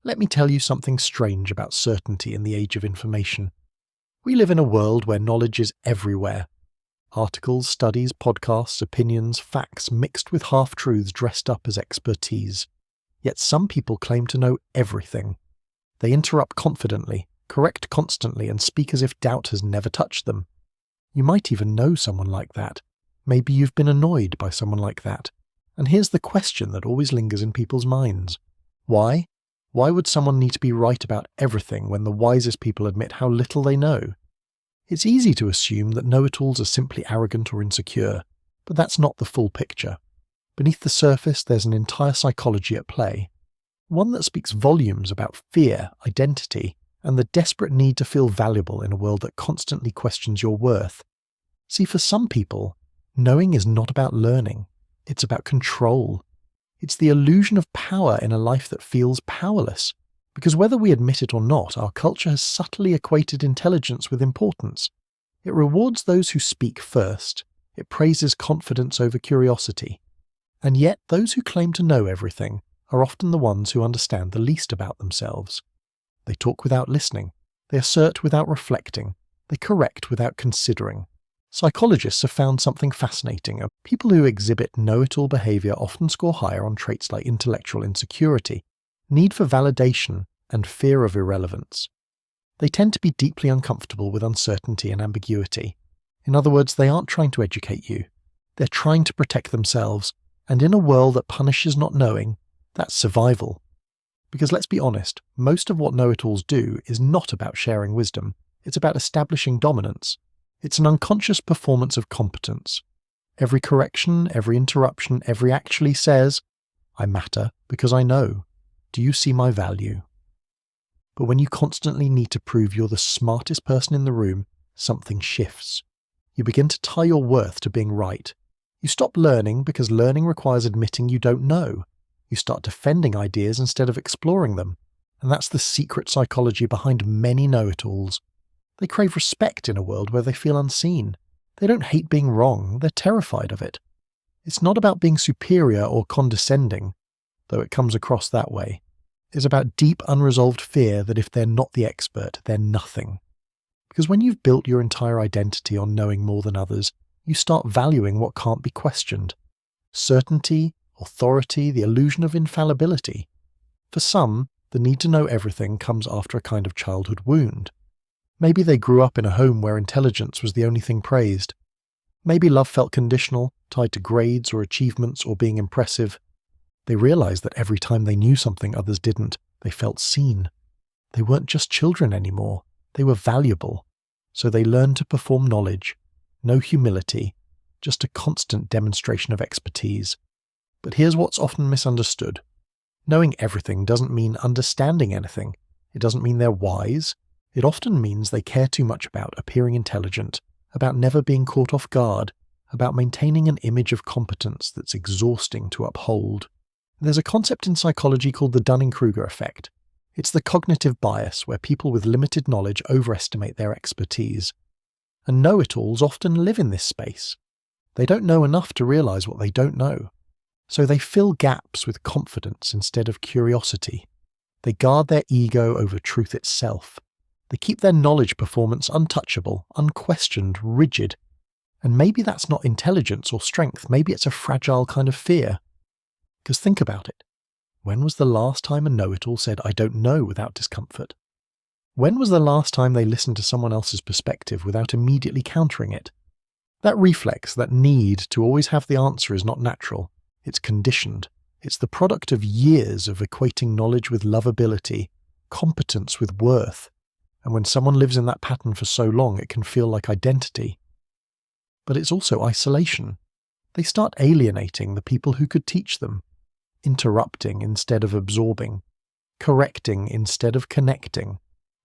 Let me tell you something strange about certainty in the age of information. We live in a world where knowledge is everywhere. Articles, studies, podcasts, opinions, facts mixed with half-truths dressed up as expertise. Yet some people claim to know everything. They interrupt confidently, correct constantly, and speak as if doubt has never touched them. You might even know someone like that. Maybe you've been annoyed by someone like that. And here's the question that always lingers in people's minds. Why? Why would someone need to be right about everything when the wisest people admit how little they know? It's easy to assume that know-it-alls are simply arrogant or insecure, but that's not the full picture. Beneath the surface, there's an entire psychology at play. One that speaks volumes about fear, identity, and the desperate need to feel valuable in a world that constantly questions your worth. See, for some people, knowing is not about learning. It's about control. It's the illusion of power in a life that feels powerless. Because whether we admit it or not, our culture has subtly equated intelligence with importance. It rewards those who speak first. It praises confidence over curiosity. And yet, those who claim to know everything are often the ones who understand the least about themselves. They talk without listening. They assert without reflecting. They correct without considering. Psychologists have found something fascinating. People who exhibit know-it-all behavior often score higher on traits like intellectual insecurity, need for validation, and fear of irrelevance. They tend to be deeply uncomfortable with uncertainty and ambiguity. In other words, they aren't trying to educate you. They're trying to protect themselves, and in a world that punishes not knowing, that's survival. Because let's be honest, most of what know-it-alls do is not about sharing wisdom. It's about establishing dominance. It's an unconscious performance of competence. Every correction, every interruption, every actually says, I matter because I know. Do you see my value? But when you constantly need to prove you're the smartest person in the room, something shifts. You begin to tie your worth to being right. You stop learning because learning requires admitting you don't know. You start defending ideas instead of exploring them. And that's the secret psychology behind many know-it-alls. They crave respect in a world where they feel unseen. They don't hate being wrong, they're terrified of it. It's not about being superior or condescending, though it comes across that way. It's about deep unresolved fear that if they're not the expert, they're nothing. Because when you've built your entire identity on knowing more than others, you start valuing what can't be questioned. Certainty, authority, the illusion of infallibility. For some, the need to know everything comes after a kind of childhood wound. Maybe they grew up in a home where intelligence was the only thing praised. Maybe love felt conditional, tied to grades or achievements or being impressive. They realized that every time they knew something others didn't, they felt seen. They weren't just children anymore. They were valuable. So they learned to perform knowledge. No humility, just a constant demonstration of expertise. But here's what's often misunderstood. Knowing everything doesn't mean understanding anything. It doesn't mean they're wise. It often means they care too much about appearing intelligent, about never being caught off guard, about maintaining an image of competence that's exhausting to uphold. There's a concept in psychology called the Dunning-Kruger effect. It's the cognitive bias where people with limited knowledge overestimate their expertise. And know-it-alls often live in this space. They don't know enough to realize what they don't know. So they fill gaps with confidence instead of curiosity. They guard their ego over truth itself. They keep their knowledge performance untouchable, unquestioned, rigid. And maybe that's not intelligence or strength, maybe it's a fragile kind of fear. Because think about it. When was the last time a know-it-all said, I don't know, without discomfort? When was the last time they listened to someone else's perspective without immediately countering it? That reflex, that need to always have the answer is not natural. It's conditioned. It's the product of years of equating knowledge with lovability, competence with worth. And when someone lives in that pattern for so long, it can feel like identity. But it's also isolation. They start alienating the people who could teach them, interrupting instead of absorbing, correcting instead of connecting,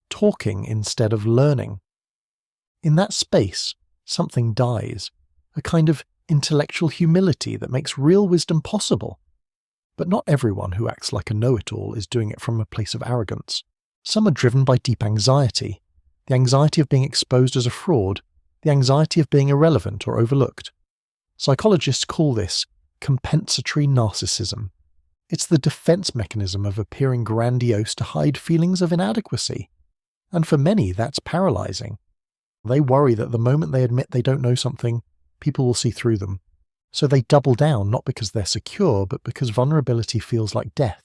talking instead of learning. In that space, something dies, a kind of intellectual humility that makes real wisdom possible. But not everyone who acts like a know-it-all is doing it from a place of arrogance. Some are driven by deep anxiety, the anxiety of being exposed as a fraud, the anxiety of being irrelevant or overlooked. Psychologists call this compensatory narcissism. It's the defense mechanism of appearing grandiose to hide feelings of inadequacy. And for many, that's paralyzing. They worry that the moment they admit they don't know something, people will see through them. So they double down not because they're secure, but because vulnerability feels like death.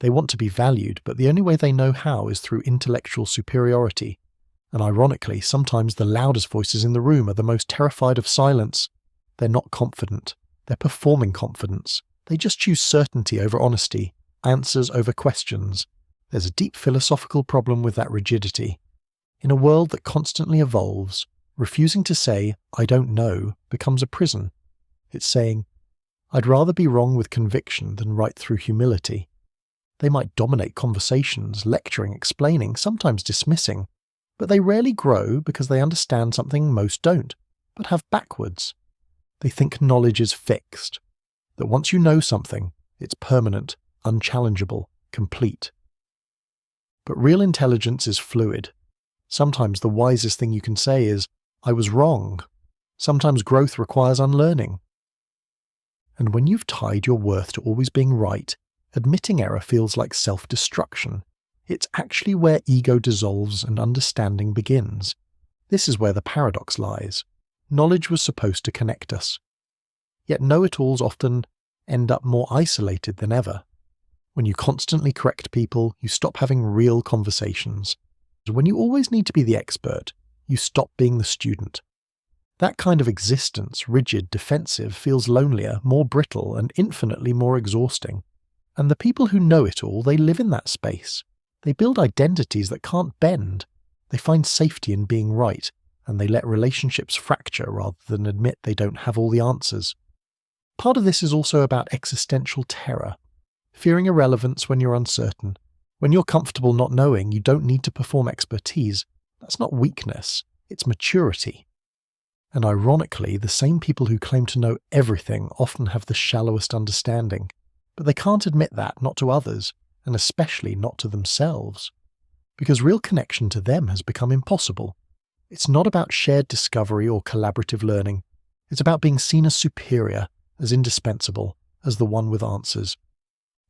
They want to be valued, but the only way they know how is through intellectual superiority. And ironically, sometimes the loudest voices in the room are the most terrified of silence. They're not confident. They're performing confidence. They just choose certainty over honesty, answers over questions. There's a deep philosophical problem with that rigidity. In a world that constantly evolves, refusing to say, "I don't know," becomes a prison. It's saying, "I'd rather be wrong with conviction than right through humility." They might dominate conversations, lecturing, explaining, sometimes dismissing, but they rarely grow because they understand something most don't, but have backwards. They think knowledge is fixed, that once you know something, it's permanent, unchallengeable, complete. But real intelligence is fluid. Sometimes the wisest thing you can say is, "I was wrong." Sometimes growth requires unlearning. And when you've tied your worth to always being right, admitting error feels like self-destruction. It's actually where ego dissolves and understanding begins. This is where the paradox lies. Knowledge was supposed to connect us. Yet know-it-alls often end up more isolated than ever. When you constantly correct people, you stop having real conversations. When you always need to be the expert, you stop being the student. That kind of existence, rigid, defensive, feels lonelier, more brittle, and infinitely more exhausting. And the people who know it all, they live in that space. They build identities that can't bend. They find safety in being right, and they let relationships fracture rather than admit they don't have all the answers. Part of this is also about existential terror. Fearing irrelevance when you're uncertain. When you're comfortable not knowing, you don't need to perform expertise. That's not weakness, it's maturity. And ironically, the same people who claim to know everything often have the shallowest understanding. But they can't admit that, not to others, and especially not to themselves. Because real connection to them has become impossible. It's not about shared discovery or collaborative learning. It's about being seen as superior, as indispensable, as the one with answers.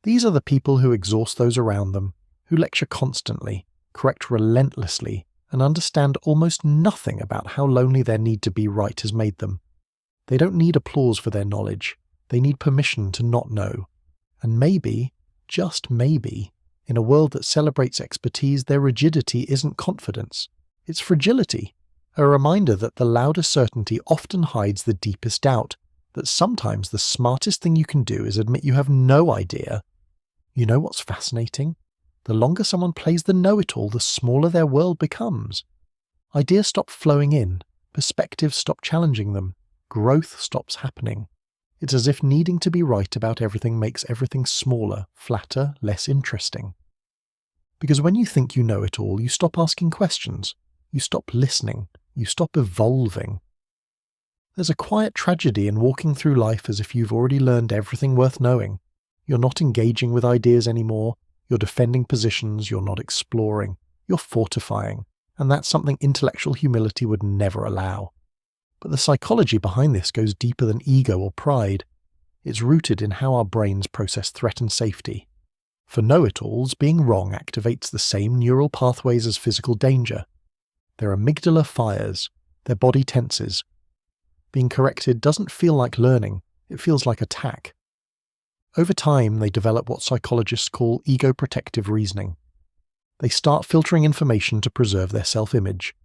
These are the people who exhaust those around them, who lecture constantly, correct relentlessly, and understand almost nothing about how lonely their need to be right has made them. They don't need applause for their knowledge. They need permission to not know. And maybe, just maybe, in a world that celebrates expertise, their rigidity isn't confidence. It's fragility, a reminder that the loudest certainty often hides the deepest doubt, that sometimes the smartest thing you can do is admit you have no idea. You know what's fascinating? The longer someone plays the know-it-all, the smaller their world becomes. Ideas stop flowing in, perspectives stop challenging them, growth stops happening. It's as if needing to be right about everything makes everything smaller, flatter, less interesting. Because when you think you know it all, you stop asking questions, you stop listening, you stop evolving. There's a quiet tragedy in walking through life as if you've already learned everything worth knowing. You're not engaging with ideas anymore, you're defending positions, you're not exploring, you're fortifying, and that's something intellectual humility would never allow. But the psychology behind this goes deeper than ego or pride. It's rooted in how our brains process threat and safety. For know-it-alls, being wrong activates the same neural pathways as physical danger. Their amygdala fires, their body tenses. Being corrected doesn't feel like learning, it feels like attack. Over time, they develop what psychologists call ego-protective reasoning. They start filtering information to preserve their self-image.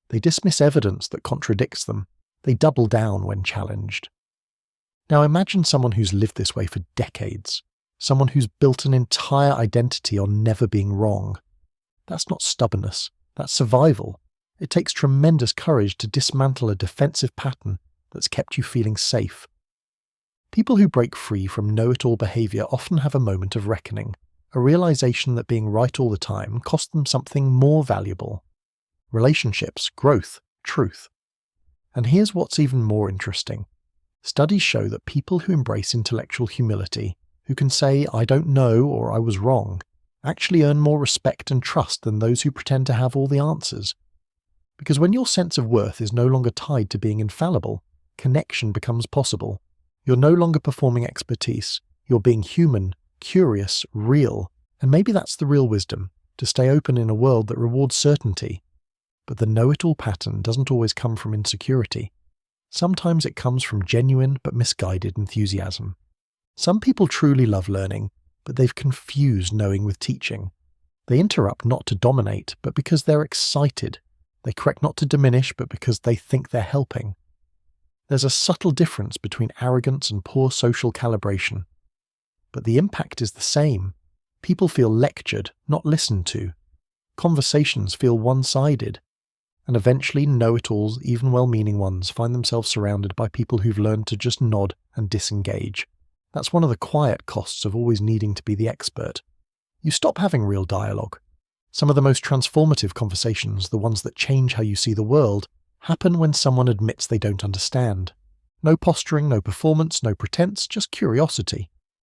They dismiss evidence that contradicts them. They double down when challenged. Now imagine someone who's lived this way for decades. Someone who's built an entire identity on never being wrong. That's not stubbornness. That's survival. It takes tremendous courage to dismantle a defensive pattern that's kept you feeling safe. People who break free from know-it-all behavior often have a moment of reckoning, a realization that being right all the time costs them something more valuable. Relationships, growth, truth. And here's what's even more interesting. Studies show that people who embrace intellectual humility, who can say, "I don't know" or "I was wrong," actually earn more respect and trust than those who pretend to have all the answers. Because when your sense of worth is no longer tied to being infallible, connection becomes possible. You're no longer performing expertise, you're being human, curious, real, and maybe that's the real wisdom, to stay open in a world that rewards certainty. But the know-it-all pattern doesn't always come from insecurity. Sometimes it comes from genuine but misguided enthusiasm. Some people truly love learning, but they've confused knowing with teaching. They interrupt not to dominate, but because they're excited. They correct not to diminish, but because they think they're helping. There's a subtle difference between arrogance and poor social calibration. But the impact is the same. People feel lectured, not listened to. Conversations feel one-sided. And eventually know-it-alls, even well-meaning ones, find themselves surrounded by people who've learned to just nod and disengage. That's one of the quiet costs of always needing to be the expert. You stop having real dialogue. Some of the most transformative conversations, the ones that change how you see the world, happen when someone admits they don't understand. No posturing, no performance, no pretense, just curiosity.